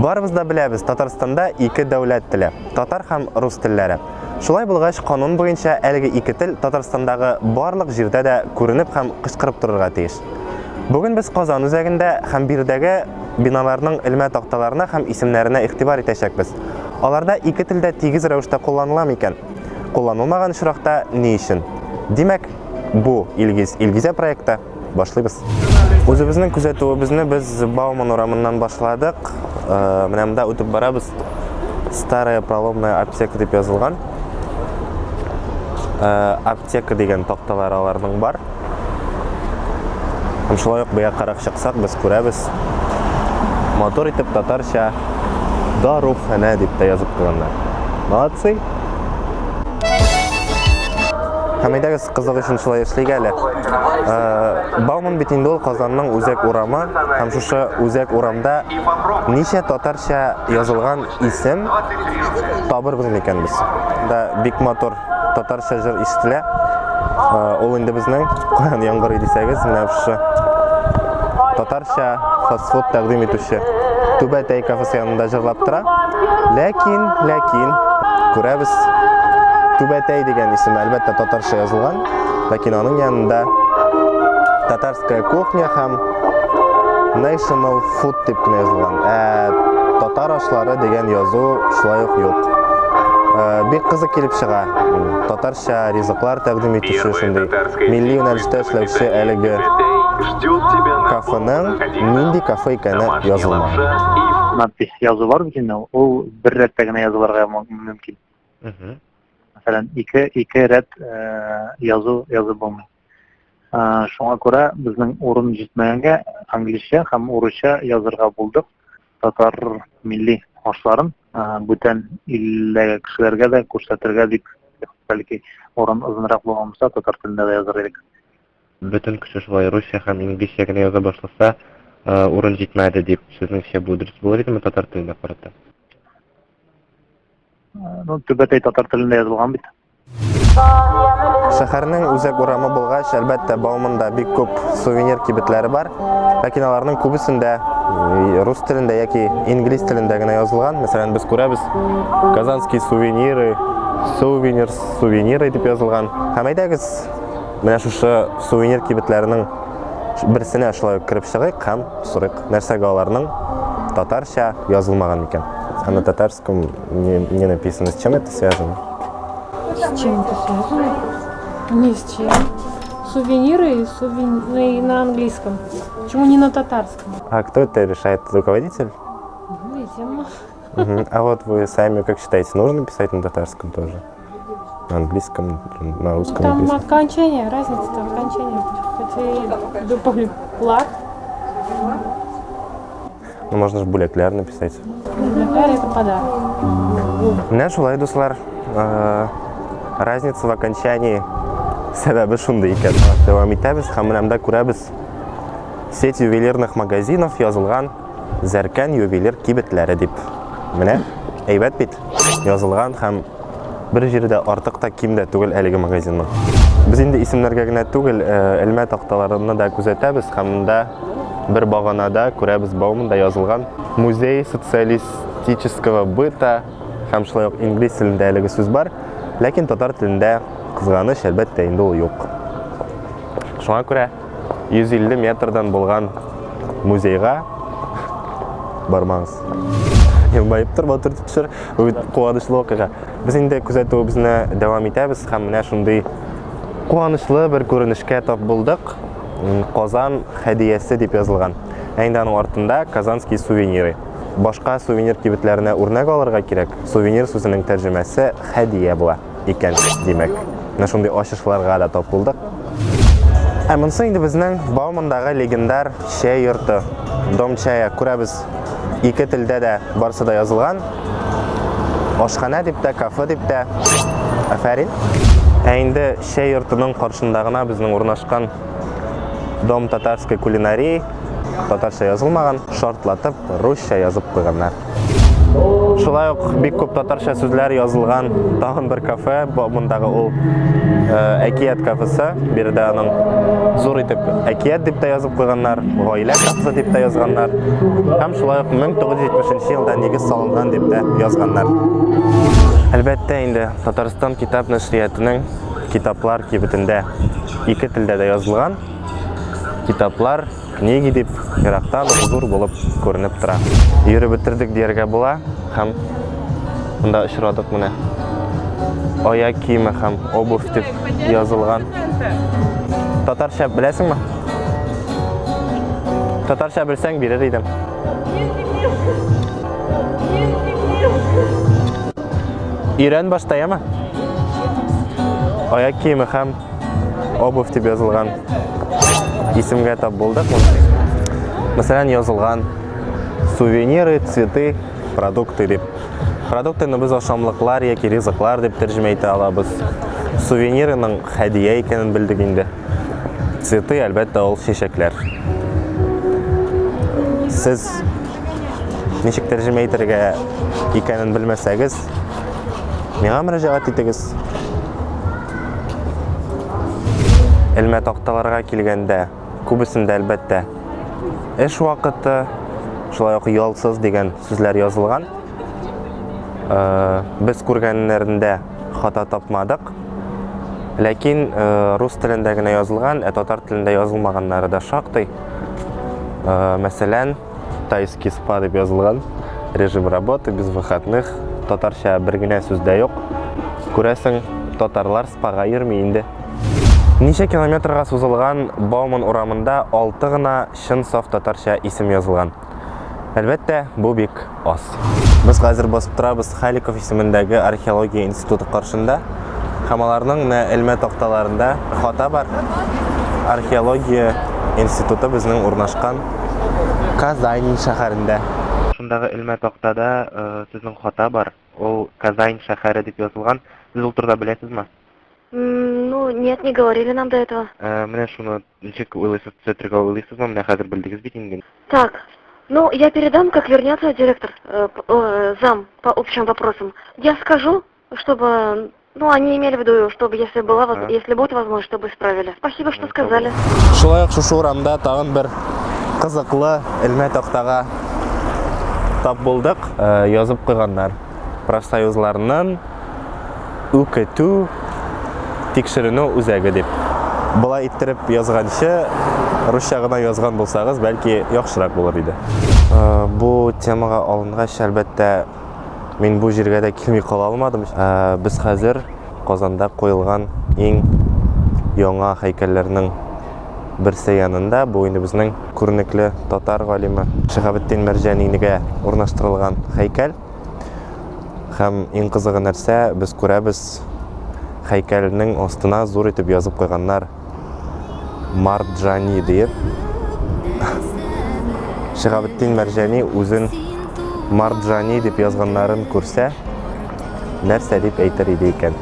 Барыбыз да беләбез, Татарстанда ике дәүләт теле, татар һәм рус телләре. Шулай булгач, канун буенча әлеге ике тел Татарстандагы барлык җирдә дә күренеп һәм кычкырып торырга тиеш. Бүген без Казан үзәгендә һәм биредәге биналарның элмә такталарына һәм исемнәренә игътибар итәчәкбез. Аларда ике телдә тигез рәвештә кулланыла микән? Кулланылмаган очракта ни өчен? Димәк, бу Илгизә проекты башлыйбыз. Үзебезнең күзәтүебезне без Бауман урамыннан башладык. Менә монда үтеп барабыз. Старая проломная аптека дип язылган. Аптека дигән такталар аларның бар. Һәм шулай ук бия карак чыксак, без күрәбез. Мотор итеп татарча дарухана дип тә язып куйганнар. Молодцы! Хәмидәгез кызык өчен шулай эшлик әле. Бауман бит инде ул Казанның үзәк урамы, һәм шушы үзәк урамда ничә татарча язылган исем табырбыз микән без? Да бик мотор татарча җыр ишетелә. Ул инде безнең Куян яңгырый дисәгез, менә шушы татарча фастфуд тәкъдим итүче Түбәтәй кафесы янында җырлап тора. Ләкин күрәбез, Түбәтәй дигән исем әлбәттә татарча язылган, ләкин аның янында татарская кухня һәм National Food дип кенә язылган. Татар ашлары дигән язу шулай ук юк. Бик кызык килеп чыга. Татарча ризыклар тәкъдим итүче шундый милли юнәлештә эшләүче әлеге кафеның нинди кафе икәне язылмаган. Надпись язу бар бит инде, ул бер рәттә генә язылырга мөмкин. Мәсәлән, ике рәт язу булмый. Шуңа күрә безнең урын җитмәгәнгә англисча һәм урысча язырга булдык. Татар милли ашларын бүтән илләге кешеләргә дә күрсәтергә дип, бәлки урын озынрак булмаса, татар телендә дә языр идек. Бүтән кеше шулай русча һәм инглизчә генә яза башласа, урын җитмәде дип сезнеңчә бу дөрес булыр идеме татар теленә карата? Түбәтәй татар телендә язылган бит. Шәһәрнең үзәк урамы булгач, әлбәттә Бауманда бик күп сувенир кибетләре бар, ләкин аларның күбесендә рус телендә яки инглиз телендә генә язылган. Мәсәлән, без күрәбез Казанские сувениры дип язылган. Һәм әйдәгез, менә шушы сувенир кибетләренең берсенә шулай кирип чыгыйк һәм сорыйк, нәрсәгә аларның татарча язылмаган микән? А на татарском не написано. С чем это связано? С чем это связано? Ни с чем. Сувениры на английском. Почему не на татарском? А кто это решает? Руководитель? Видимо. А вот вы сами как считаете, нужно писать на татарском тоже? На английском, на русском? Там окончание, разница-то окончание. Хотя и дуплар. Ну, можно же булекляр написать. Булекляр это подарок. Менә шулай, дуслар, разница в окончании сәбәбе шундый икән. Дәвам итәбез һәм менә монда күрәбез сеть ювелирных магазинов язылган Зәркән ювелир кибетләре дип. Менә әйбәт бит язылган һәм бер җирдә артык та ким дә түгел әлеге магазинның. Без инде исемнәргә генә түгел, элмә такталарына да күзәтәбез һәм монда бер баганада күрәбез Бауманда язылган музей социалистического быта һәм шулай ук инглиз телендә әлеге сүз бар, ләкин татар телендә кызганыч әлбәттә инде ул юк. Шуңа күрә 150 метрдан булган музейга бармагыз. Елмаеп тор, батыр төшер, бу куанычлы вакыйга. Без инде күзәтүебезне дәвам итәбез һәм менә шундый куанычлы бер күренешкә тап булдык. Казан хәдиясе дип язылган. Әйдә аның артында Казанские сувениры. Башка сувенир кибетләренә үрнәк алырга кирәк. Сувенир сүзенең тәрҗемәсе хәдия була икән димәк. Менә шундый ачышларга да тап булдык. Монысы инде безнең Баумандагы легендар чәй йорты. Дом чая күрәбез. Ике телдә дә барсы да язылган. Ашхана дип тә, кафе дип тә. Афәрин. Инде чәй йортының каршында гына безнең урнашкан Дом татарской кулинарии, татарча язылмаган, шартлатып русча язып куйганнар. Шулай ук бик күп татарча сүзләр язылган тагын бер кафе, мондагы ул әкият кафесы. Биредә аның зур итеп әкият дип тә язып куйганнар, гаилә кафесы дип тә язганнар. Һәм шулай ук 1970 елда нигез салынган дип тә язганнар. Әлбәттә инде Татарстан китап нәшриятының китаплар кибетендә ике телдә дә язылган. Китаплар книги дип ерактан зур булып күренеп тора. Йөреп бетердек дияргә була һәм монда очрадык менә. Аяк киеме һәм обувь дип язылган. Татарча беләсеңме? Татарча белсәң бирер идем. Иран баштаямы? Аяк киеме һәм обувь дип язылган исемгә тап булдык. Мәсәлән, язылган сувениры, цветы, продукты дип. Продуктыны без ашамлыклар яки ризыклар дип тәрҗемә итә алабыз. Сувенирының хәдия икәнен белдек инде. Цветы, әлбәттә, ул чәчәкләр. Сез ничек тәрҗемә итәргә икәнен белмәсәгез, миңа мөрәҗәгать итегез. Элмә такталарга килгәндә, күбесендә әлбәттә эш вакыты, шулай ук ялсыз дигән сүзләр язылган. Без күргәннәрендә хата тапмадык. Ләкин рус телендә генә язылган, татар телендә язылмаганнары да шактый. Мәсәлән, тайский спа дип язылган, режим работы без выходных. Татарча бер генә сүз дә юк. Күрәсең, татарлар спага йөрми инде. Ничә километрга сузылган Бауман урамында 6 гына чын саф татарча исем язылган. Әлбәттә, бу бик аз. Без хәзер басып торабыз Халиков исемендәге археология институты каршында. Һәм аларның элмә такталарында хата бар. Археология институты безнең урнашкан Казань шәһәрендә. Шундагы элмә тактада сезнең хата бар. Ул Казань шәһәре дип язылган. Сез ул турыда беләсезме? Ну, нет, не говорили нам до этого. Менә шуны ничек уйлыйсыз, төзәтергә уйлыйсызмы? Менә хәзер белдегез бит инде. Так, ну, я передам, как вернется директор, зам по общим вопросам. Я скажу, чтобы, ну, они имели в виду, чтобы, если была, если будет возможность, чтобы исправили. Спасибо, что сказали. Шулай ук шушы урамда тагын бер кызыклы элмә тактага тап булдык. Язып куйганнар. Профсоюзларның үкетү тикшеренү үзәге дип. Булай иттереп язганчы, русча гына язган булсагыз, бәлки яхшырак булыр иде. Бу темага алынгач, әлбәттә, мин бу җиргә дә килми кала алмадым. Без хәзер Казанда куелган иң яңа һәйкәлләрнең берсе янында, бу инде безнең күренекле татар галиме Шиһабетдин Мәрҗәнигә урнаштырылган һәйкәл. Һәм иң кызыгы нәрсә, без күрәбез, һәйкәлнең астына зур итеп язып куйганнар Марджани дип. Шиһабетдин Мәрҗәни үзен Марджани дип язганнарын күрсә, нәрсә дип әйтер иде икән?